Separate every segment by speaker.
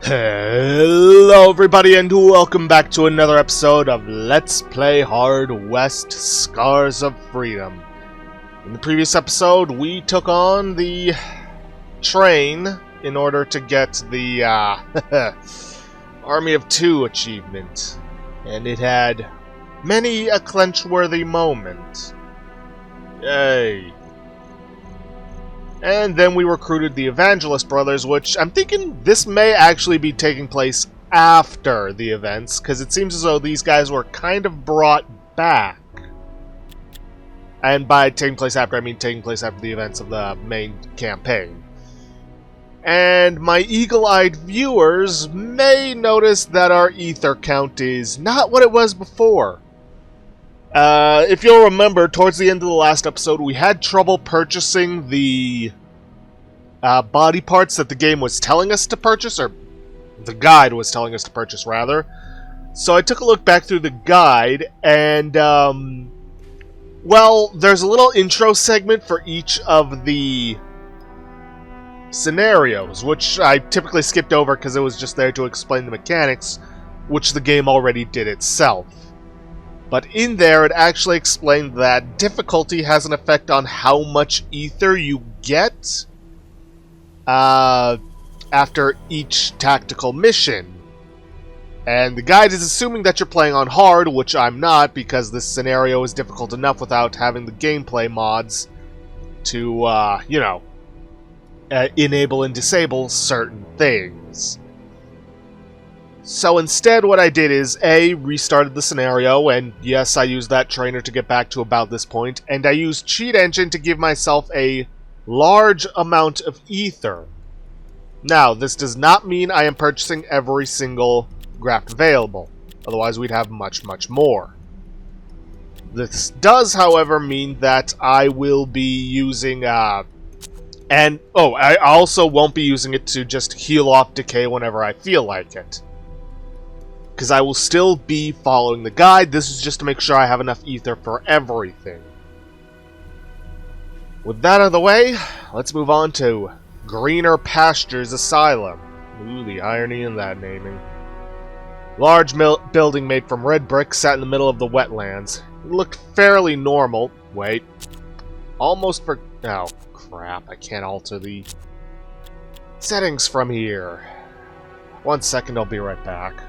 Speaker 1: Hello everybody and welcome back to another episode of Let's Play Hard West Scars of Freedom. In the previous episode, we took on the train in order to get the Army of Two achievement. And it had many a clench-worthy moment. Yay. And then we recruited the Evangelist Brothers, which I'm thinking this may actually be taking place after the events, because it seems as though these guys were kind of brought back. And by taking place after, I mean taking place after the events of the main campaign. And my eagle-eyed viewers may notice that our ether count is not what it was before. If you'll remember, towards the end of the last episode, we had trouble purchasing the body parts that the game was telling us to purchase, or the guide was telling us to purchase, rather. So I took a look back through the guide, and, well, there's a little intro segment for each of the scenarios, which I typically skipped over because it was just there to explain the mechanics, which the game already did itself. But in there, it actually explained that difficulty has an effect on how much ether you get after each tactical mission. And the guide is assuming that you're playing on hard, which I'm not, because this scenario is difficult enough without having the gameplay mods to, enable and disable certain things. So instead, what I did is, A, restarted the scenario, and yes, I used that trainer to get back to about this point, and I used Cheat Engine to give myself a large amount of ether. Now, this does not mean I am purchasing every single graft available, otherwise we'd have much, much more. This does, however, mean that I will be using, I also won't be using it to just heal off decay whenever I feel like it, because I will still be following the guide. This is just to make sure I have enough ether for everything. With that out of the way, let's move on to Greener Pastures Asylum. Ooh, the irony in that naming. Large building made from red brick sat in the middle of the wetlands. It looked fairly normal. Wait. Almost for... Oh, crap. I can't alter the settings from here. 1 second, I'll be right back.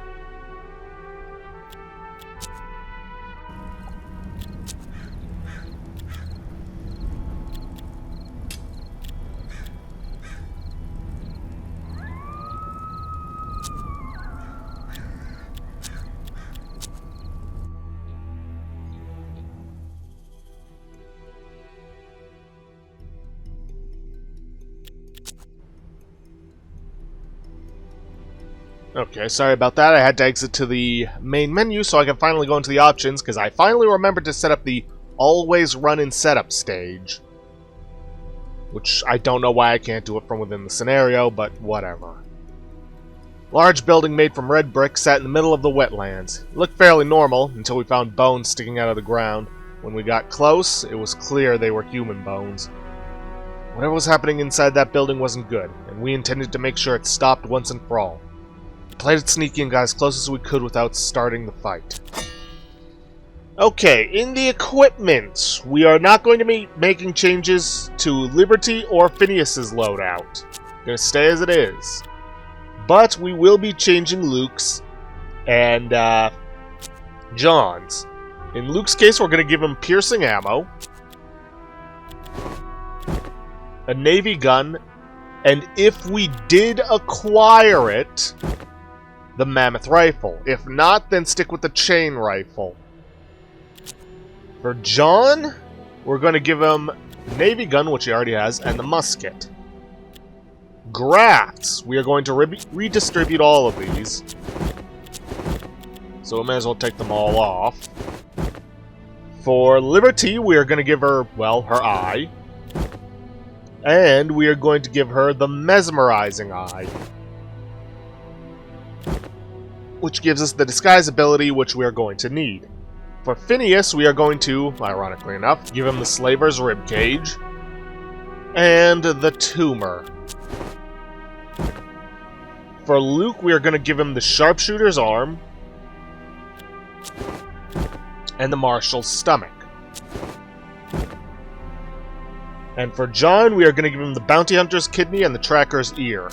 Speaker 1: Okay, sorry about that. I had to exit to the main menu so I can finally go into the options, because I finally remembered to set up the Always Run in Setup stage. Which I don't know why I can't do it from within the scenario, but whatever. Large building made from red brick sat in the middle of the wetlands. It looked fairly normal until we found bones sticking out of the ground. When we got close, it was clear they were human bones. Whatever was happening inside that building wasn't good, and we intended to make sure it stopped once and for all. Played it sneaky and got as close as we could without starting the fight. Okay, in the equipment, we are not going to be making changes to Liberty or Phineas's loadout. Gonna stay as it is. But we will be changing Luke's and John's. In Luke's case, we're gonna give him piercing ammo, a Navy gun, and if we did acquire it, the Mammoth Rifle. If not, then stick with the Chain Rifle. For John, we're going to give him Navy Gun, which he already has, and the Musket. Grafts, we are going to redistribute all of these. So we may as well take them all off. For Liberty, we are going to give her, well, her eye. And we are going to give her the Mesmerizing Eye, which gives us the disguise ability, which we are going to need. For Phineas, we are going to, ironically enough, give him the Slaver's Ribcage and the Tumor. For Luke, we are going to give him the Sharpshooter's Arm and the Marshal's Stomach. And for John, we are going to give him the Bounty Hunter's Kidney and the Tracker's Ear.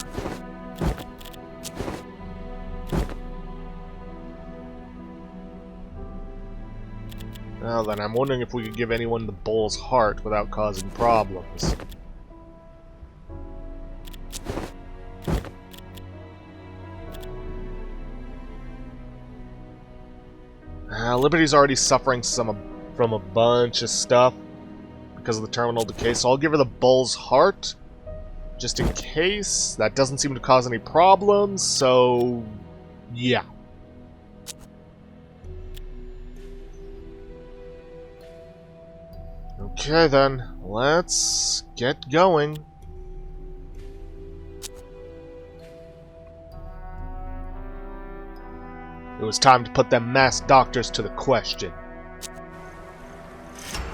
Speaker 1: Well, then I'm wondering if we could give anyone the Bull's Heart without causing problems. Liberty's already suffering from a bunch of stuff because of the terminal decay, so I'll give her the Bull's Heart, just in case. That doesn't seem to cause any problems, so yeah. Okay then, let's get going. It was time to put them masked doctors to the question.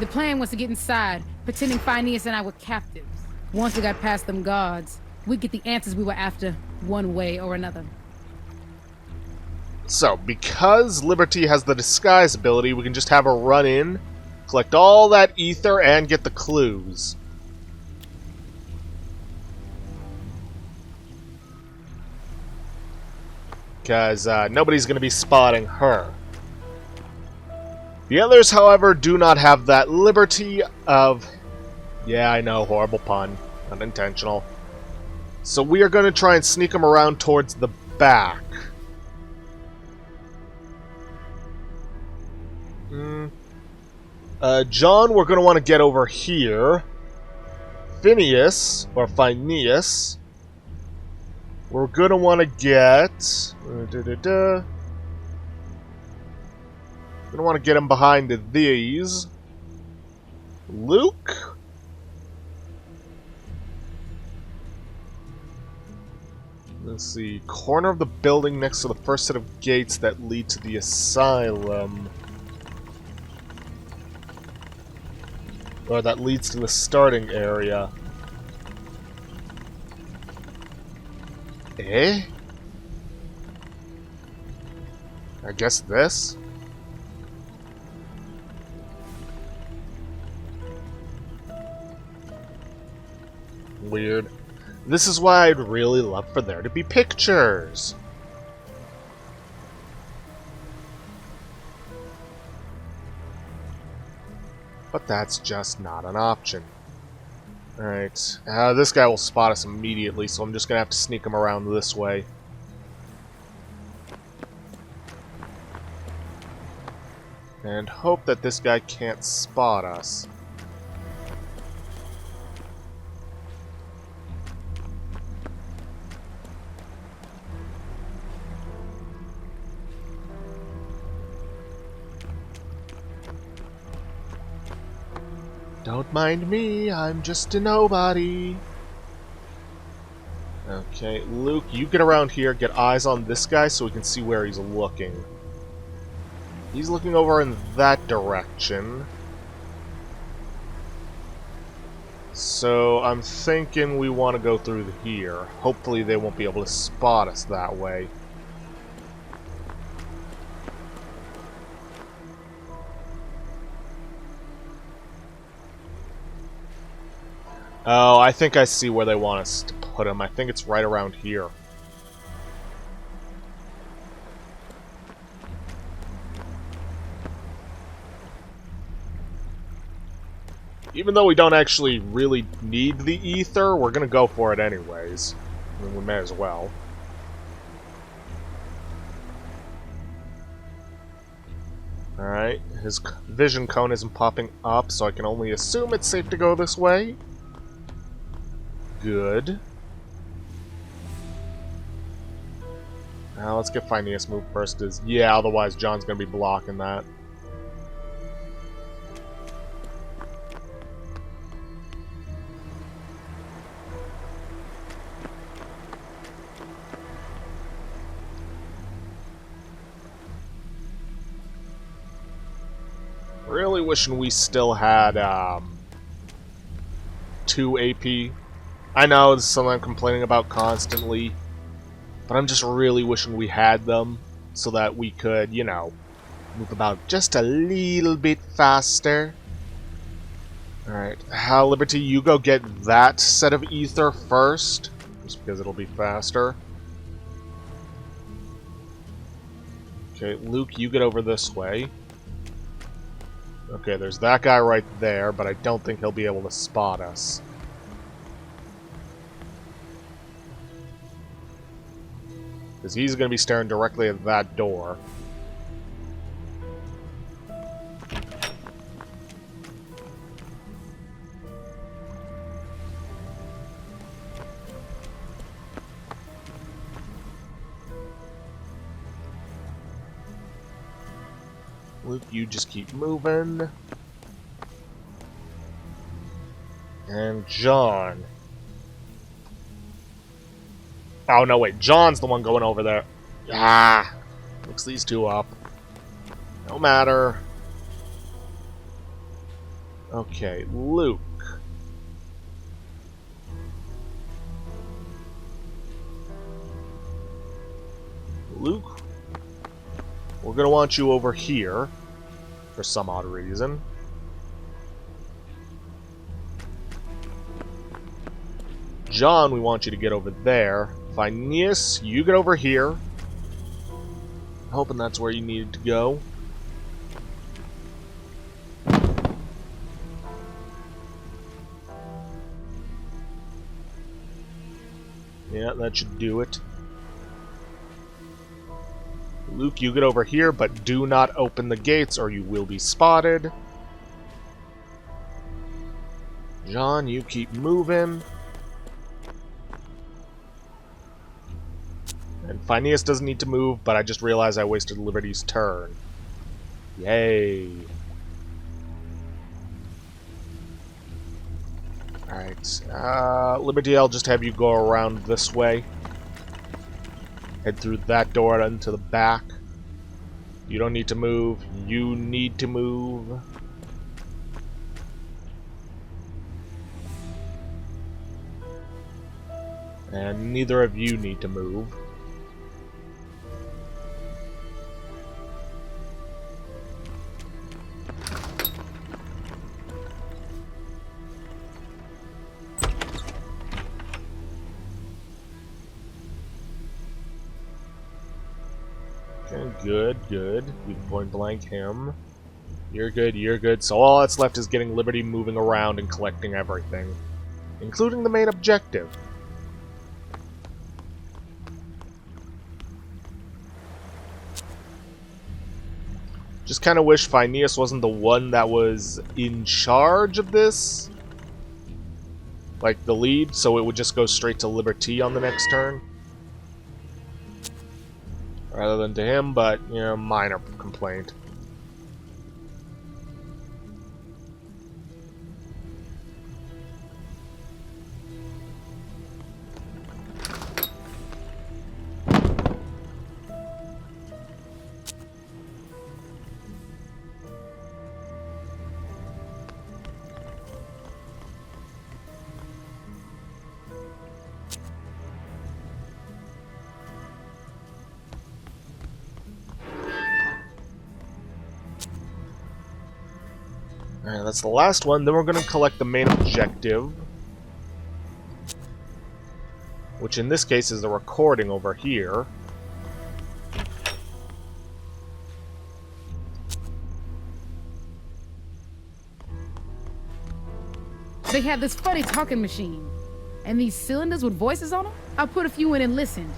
Speaker 2: The plan was to get inside, pretending Phineas and I were captives. Once we got past them guards, we'd get the answers we were after, one way or another.
Speaker 1: So, because Liberty has the disguise ability, we can just have her run in, collect all that ether, and get the clues. Because nobody's going to be spotting her. The others, however, do not have that liberty of... Yeah, I know, horrible pun. Unintentional. So we are going to try and sneak them around towards the back. John, we're going to want to get over here. Phineas, or Phineas, we're going to want to get... Going to want to get him behind these. Luke? Let's see. Corner of the building next to the first set of gates that lead to the asylum. Or that leads to the starting area. Eh? I guess this? Weird. This is why I'd really love for there to be pictures. But that's just not an option. Alright. This guy will spot us immediately, so I'm just going to have to sneak him around this way. And hope that this guy can't spot us. Don't mind me, I'm just a nobody. Okay, Luke, you get around here, get eyes on this guy so we can see where he's looking. He's looking over in that direction. So I'm thinking we want to go through here. Hopefully they won't be able to spot us that way. Oh, I think I see where they want us to put him. I think it's right around here. Even though we don't actually really need the ether, we're gonna go for it anyways. I mean, we may as well. Alright, his vision cone isn't popping up, so I can only assume it's safe to go this way. Good. Now let's get Phineas move first. Yeah, otherwise John's gonna be blocking that. Really wishing we still had 2 AP. I know this is something I'm complaining about constantly, But I'm just really wishing we had them so that we could, you know, move about just a little bit faster. Alright, Liberty, you go get that set of ether first, just because it'll be faster. Okay, Luke, you get over this way. Okay, there's that guy right there, but I don't think he'll be able to spot us. Because he's going to be staring directly at that door. Luke, you just keep moving. And John. Oh, no, wait. John's the one going over there. Ah! Mix these two up. No matter. Okay, Luke. Luke, we're going to want you over here for some odd reason. John, we want you to get over there. Phineas, you get over here. Hoping that's where you needed to go. Yeah, that should do it. Luke, you get over here, but do not open the gates or you will be spotted. John, you keep moving. And Phineas doesn't need to move, but I just realized I wasted Liberty's turn. Yay. Alright, Liberty, I'll just have you go around this way. Head through that door into the back. You don't need to move. You need to move. And neither of you need to move. Good, good. You can point blank him. You're good, you're good. So all that's left is getting Liberty moving around and collecting everything. Including the main objective. Just kind of wish Phineas wasn't the one that was in charge of this. Like the lead, so it would just go straight to Liberty on the next turn. Rather than to him, but, you know, minor complaint. Alright, that's the last one. Then we're going to collect the main objective. Which in this case is the recording over here.
Speaker 2: They had this funny talking machine. And these cylinders with voices on them? I put a few in and listened.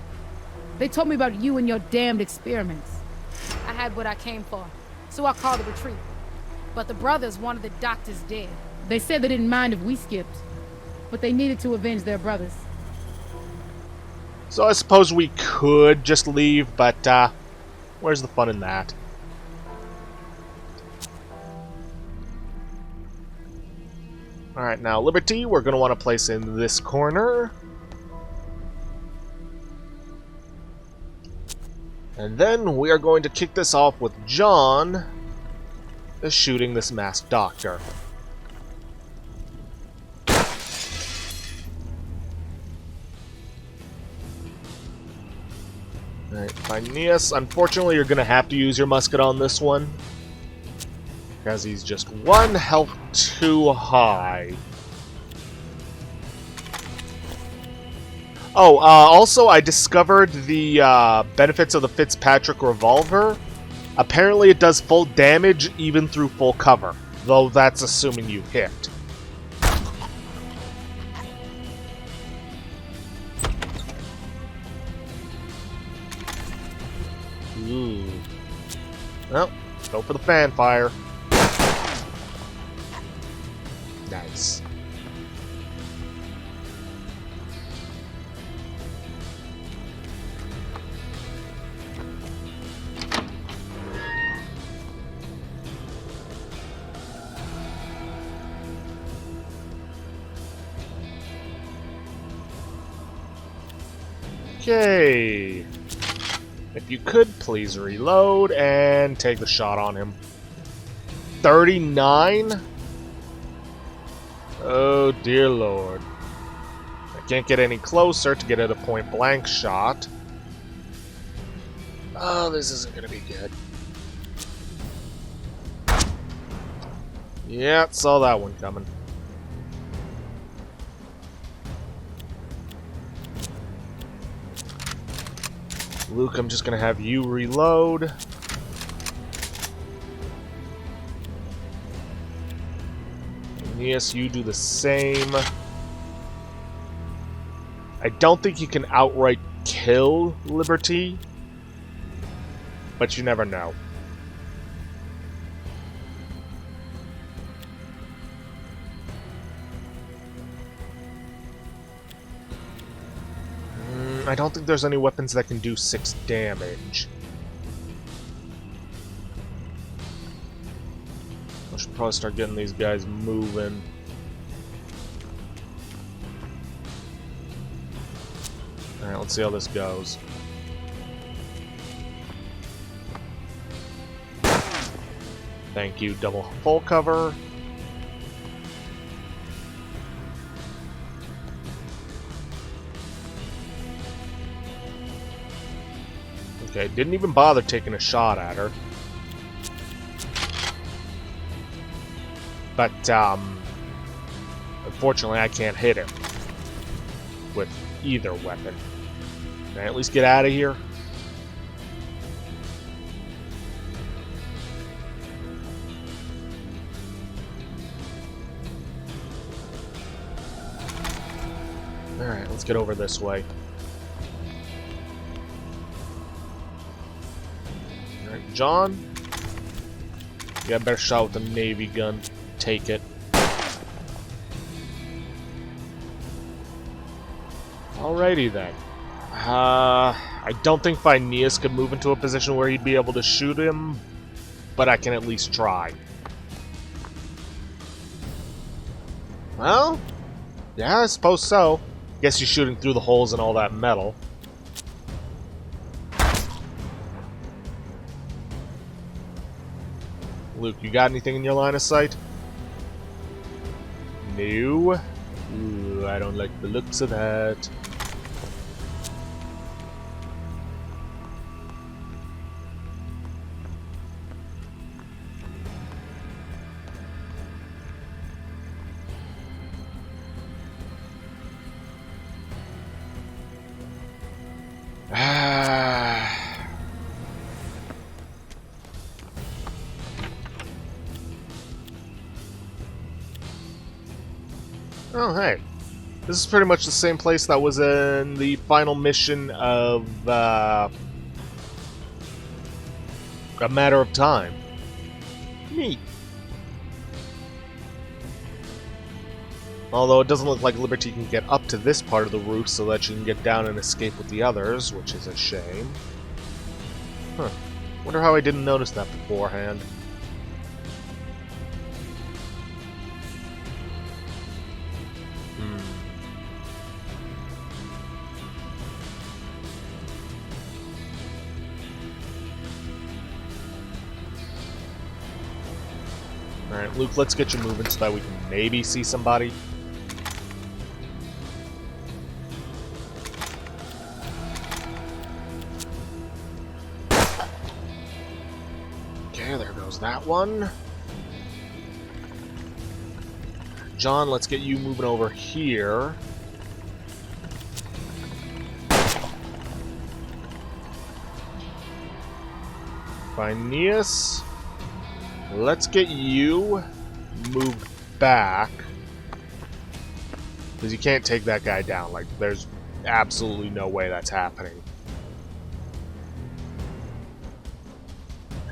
Speaker 2: They told me about you and your damned experiments. I had what I came for, so I called a retreat. But the brothers wanted the doctors dead. They said they didn't mind if we skipped, but they needed to avenge their brothers.
Speaker 1: So I suppose we could just leave, but where's the fun in that? Alright, now Liberty, we're going to want to place in this corner. And then we are going to kick this off with John shooting this masked doctor. Alright, Phineas, unfortunately you're gonna have to use your musket on this one. Because he's just one health too high. Oh, also I discovered the benefits of the Fitzpatrick revolver. Apparently it does full damage even through full cover, though that's assuming you hit. Ooh. Well, go for the fanfire. Nice. Okay. If you could, please reload and take the shot on him. 39? Oh, dear lord. I can't get any closer to get at a point-blank shot. Oh, this isn't gonna be good. Yeah, saw that one coming. Luke, I'm just gonna have you reload. Yes, you do the same. I don't think you can outright kill Liberty, but you never know. I don't think there's any weapons that can do 6 damage. I should probably start getting these guys moving. Alright, let's see how this goes. Thank you, double full cover. Okay, didn't even bother taking a shot at her. But, unfortunately I can't hit him with either weapon. Can I at least get out of here? Alright, let's get over this way. Alright, John. You got a better shot with the Navy gun. Take it. Alrighty then. I don't think Phineas could move into a position where he'd be able to shoot him, but I can at least try. Well, yeah, I suppose so. Guess he's shooting through the holes in all that metal. Luke, you got anything in your line of sight? No. Ooh, I don't like the looks of that. Oh, hey. This is pretty much the same place that was in the final mission of, A Matter of Time. Neat. Although it doesn't look like Liberty can get up to this part of the roof so that she can get down and escape with the others, which is a shame. Huh. Wonder how I didn't notice that beforehand. Alright, Luke, let's get you moving so that we can maybe see somebody. Okay, there goes that one. John, let's get you moving over here. Phineas, let's get you moved back. Because you can't take that guy down. Like, there's absolutely no way that's happening.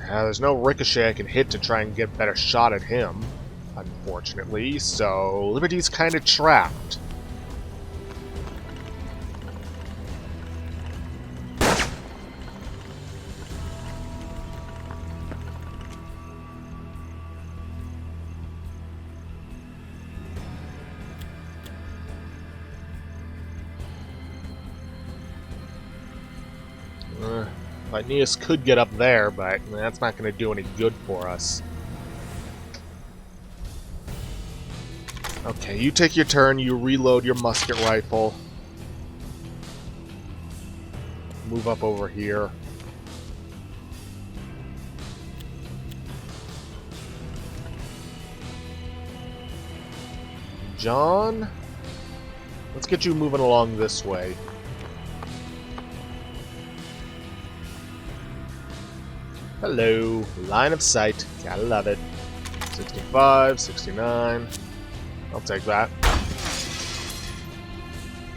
Speaker 1: There's no ricochet I can hit to try and get a better shot at him, unfortunately, so Liberty's kind of trapped. Aeneas could get up there, but that's not going to do any good for us. Okay, you take your turn, you reload your musket rifle. Move up over here. John, let's get you moving along this way. Hello, line of sight, gotta love it. 65, 69, I'll take that.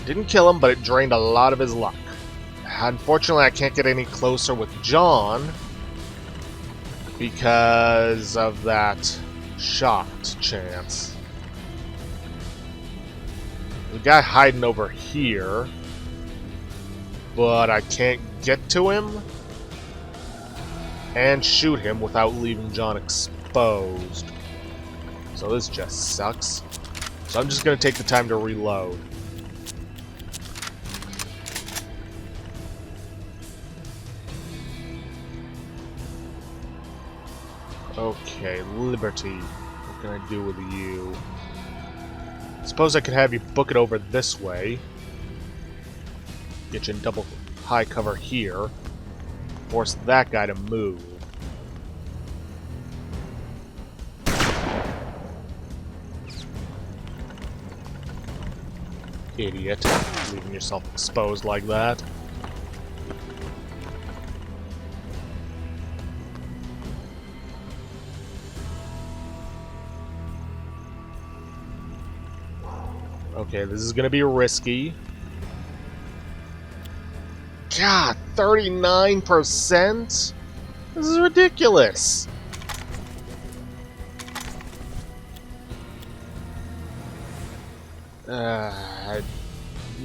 Speaker 1: Didn't kill him, but it drained a lot of his luck. Unfortunately, I can't get any closer with John because of that shocked chance. There's a guy hiding over here, but I can't get to him and shoot him without leaving John exposed. So this just sucks. So I'm just going to take the time to reload. Okay, Liberty. What can I do with you? Suppose I could have you book it over this way. Get you in double high cover here. Force that guy to move. Idiot. Leaving yourself exposed like that. Okay, this is gonna be risky. God, 39%? This is ridiculous.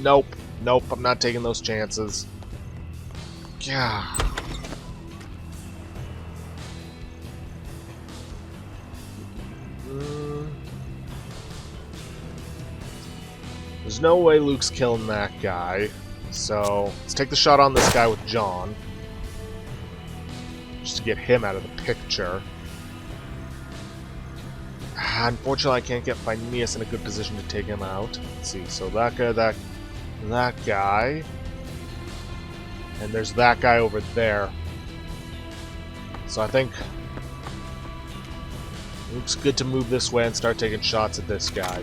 Speaker 1: Nope. Nope, I'm not taking those chances. God. There's no way Luke's killing that guy. So, let's take the shot on this guy with John. Just to get him out of the picture. Unfortunately, I can't get Phineas in a good position to take him out. Let's see, so that guy, that guy. And there's that guy over there. So I think Luke's good to move this way and start taking shots at this guy.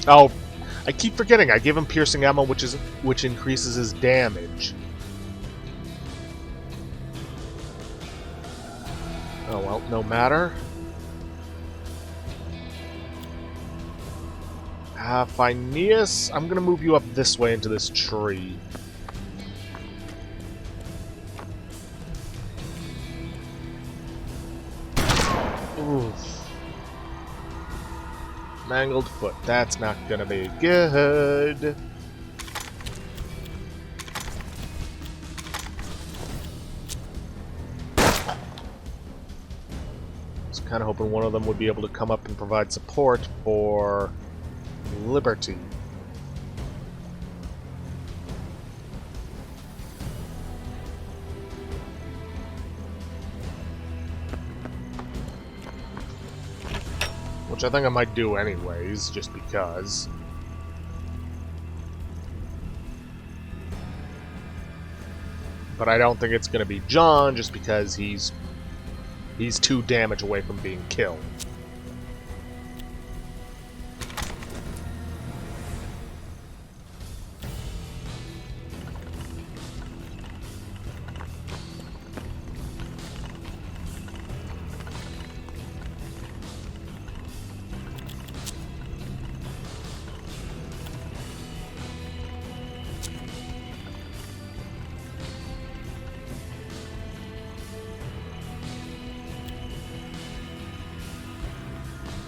Speaker 1: Oh, I keep forgetting. I give him piercing ammo, which increases his damage. Oh well, no matter. Phineas, I'm gonna move you up this way into this tree. Oof. Mangled foot. That's not gonna be good. Was kind of hoping one of them would be able to come up and provide support for Liberty. Which I think I might do anyways, just because. But I don't think it's going to be John, just because he's 2 damage away from being killed.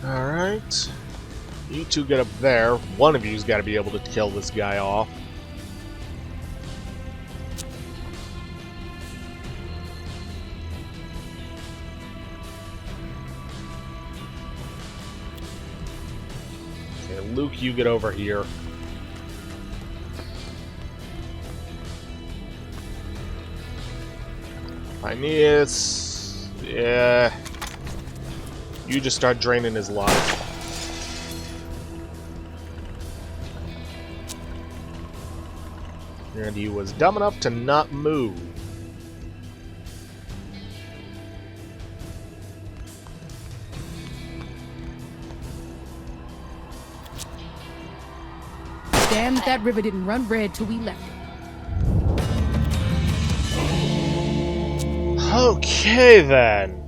Speaker 1: Alright. You two get up there. One of you's got to be able to kill this guy off. Okay, Luke, you get over here. Aeneas... yeah... you just start draining his life. And he was dumb enough to not move.
Speaker 2: Damn, that river didn't run red till we left.
Speaker 1: Okay, then.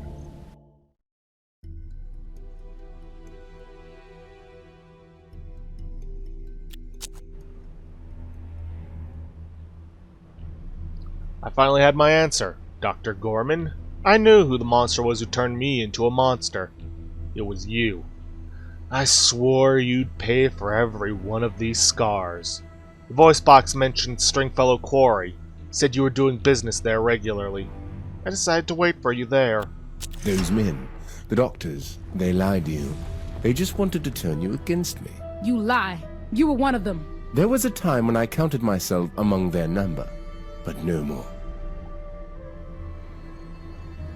Speaker 1: I finally had my answer, Dr. Gorman. I knew who the monster was who turned me into a monster. It was you. I swore you'd pay for every one of these scars. The voice box mentioned Stringfellow Quarry, said you were doing business there regularly. I decided to wait for you there.
Speaker 3: Those men, the doctors, they lied to you. They just wanted to turn you against me.
Speaker 2: You lie. You were one of them.
Speaker 3: There was a time when I counted myself among their number, but no more.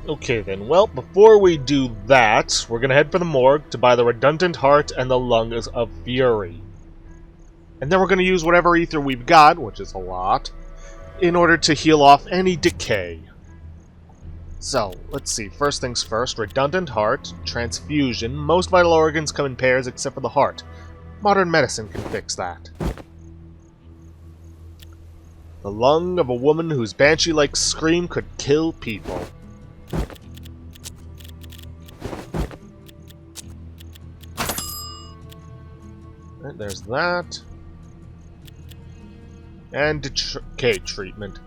Speaker 1: Okay then, well, before we do that, we're gonna head for the morgue to buy the redundant heart and the lungs of fury. And then we're gonna use whatever ether we've got, which is a lot, in order to heal off any decay. So, let's see, first things first, redundant heart, transfusion, most vital organs come in pairs except for the heart. Modern medicine can fix that. The lung of a woman whose banshee-like scream could kill people. Right, there's that. And decay treatment.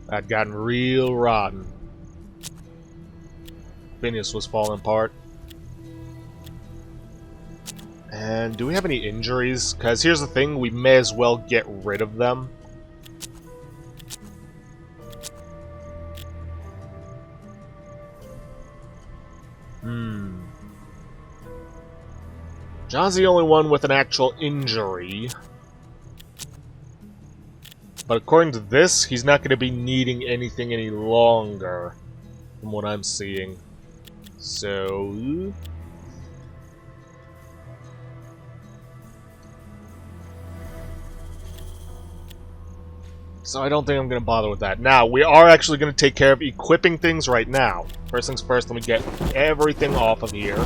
Speaker 1: I'd gotten real rotten. Phineas was falling apart. And do we have any injuries? Because here's the thing, we may as well get rid of them. John's the only one with an actual injury. But according to this, he's not going to be needing anything any longer, from what I'm seeing. So... I don't think I'm going to bother with that. Now, we are actually going to take care of equipping things right now. First things first, let me get everything off of here.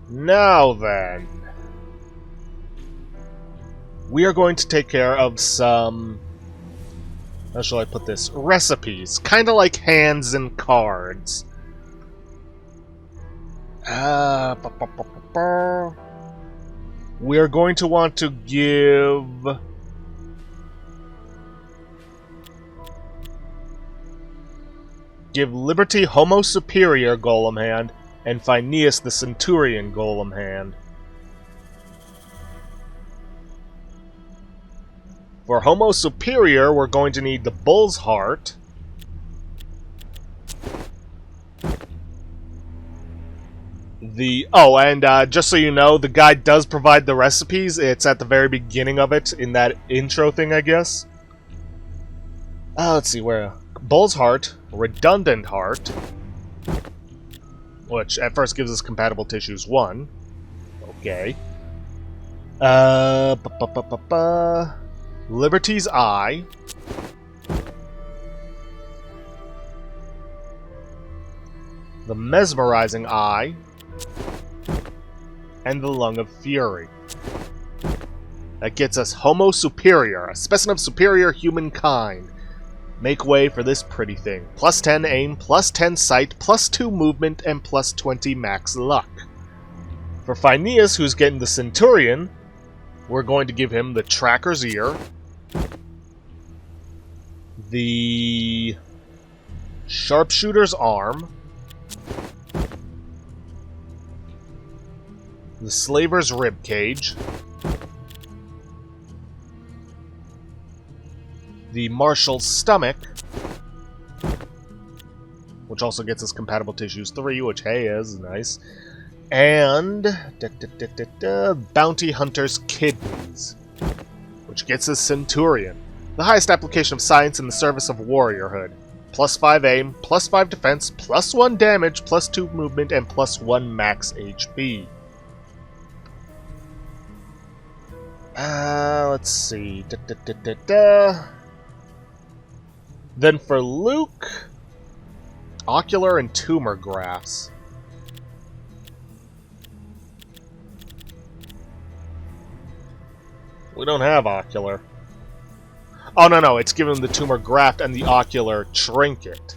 Speaker 1: Now then, we are going to take care of some, how shall I put this, recipes. Kind of like hands and cards. We're going to want to give Liberty Homo Superior Golem Hand, and Phineas the Centurion Golem Hand. For Homo Superior, we're going to need the Bull's Heart. Just so you know, the guide does provide the recipes. It's at the very beginning of it, in that intro thing, I guess. Let's see, where... Bull's Heart, Redundant Heart... which at first gives us compatible tissues 1. Okay. Liberty's Eye. The Mesmerizing Eye. And the Lung of Fury. That gets us Homo Superior, a specimen of superior humankind. Make way for this pretty thing. Plus 10 aim, plus 10 sight, plus 2 movement, and plus 20 max luck. For Phineas, who's getting the Centurion, we're going to give him the Tracker's Ear, the Sharpshooter's Arm, the Slaver's Ribcage, the Marshal's Stomach, which also gets us compatible tissues 3, which, hey, is nice, and Bounty Hunter's Kidneys, which gets us Centurion, the highest application of science in the service of warriorhood. Plus 5 aim, plus 5 defense, plus 1 damage, plus 2 movement, and plus 1 max HP. Let's see. Then for Luke, Ocular and Tumor Grafts. We don't have Ocular. Oh, no, it's giving him the Tumor Graft and the Ocular Trinket.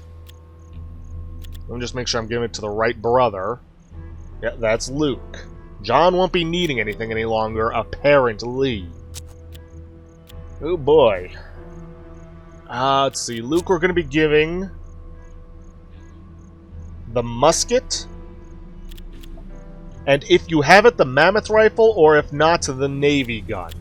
Speaker 1: Let me just make sure I'm giving it to the right brother. Yeah, that's Luke. John won't be needing anything any longer, apparently. Oh boy. Let's see. Luke, we're going to be giving the musket, and if you have it, the mammoth rifle, or if not, the Navy gun.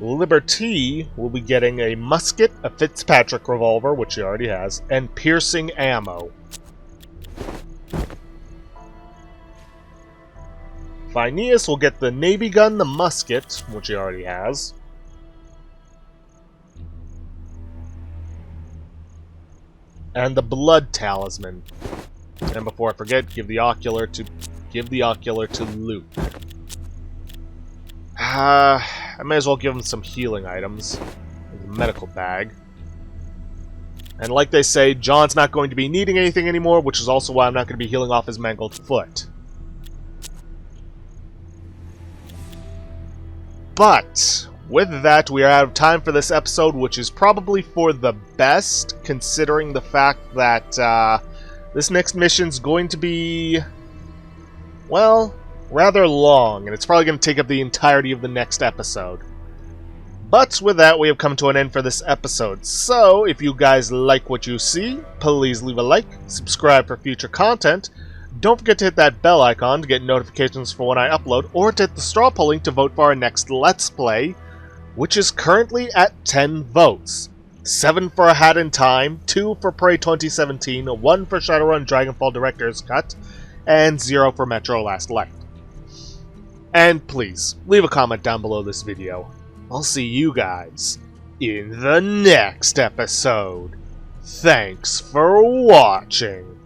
Speaker 1: Liberty will be getting a musket, a Fitzpatrick revolver, which he already has, and piercing ammo. Phineas will get the Navy gun, the musket, which he already has. And the blood talisman. And before I forget, give the ocular to Luke. I may as well give him some healing items. The medical bag. And like they say, John's not going to be needing anything anymore, which is also why I'm not going to be healing off his mangled foot. But with that, we are out of time for this episode, which is probably for the best, considering the fact that this next mission's going to be, well, rather long, and it's probably going to take up the entirety of the next episode. But with that, we have come to an end for this episode. So, if you guys like what you see, please leave a like, subscribe for future content. Don't forget to hit that bell icon to get notifications for when I upload, or to hit the straw poll link to vote for our next Let's Play, which is currently at 10 votes. 7 for A Hat in Time, 2 for Prey 2017, 1 for Shadowrun Dragonfall Director's Cut, and 0 for Metro Last Light. And please, leave a comment down below this video. I'll see you guys in the next episode. Thanks for watching.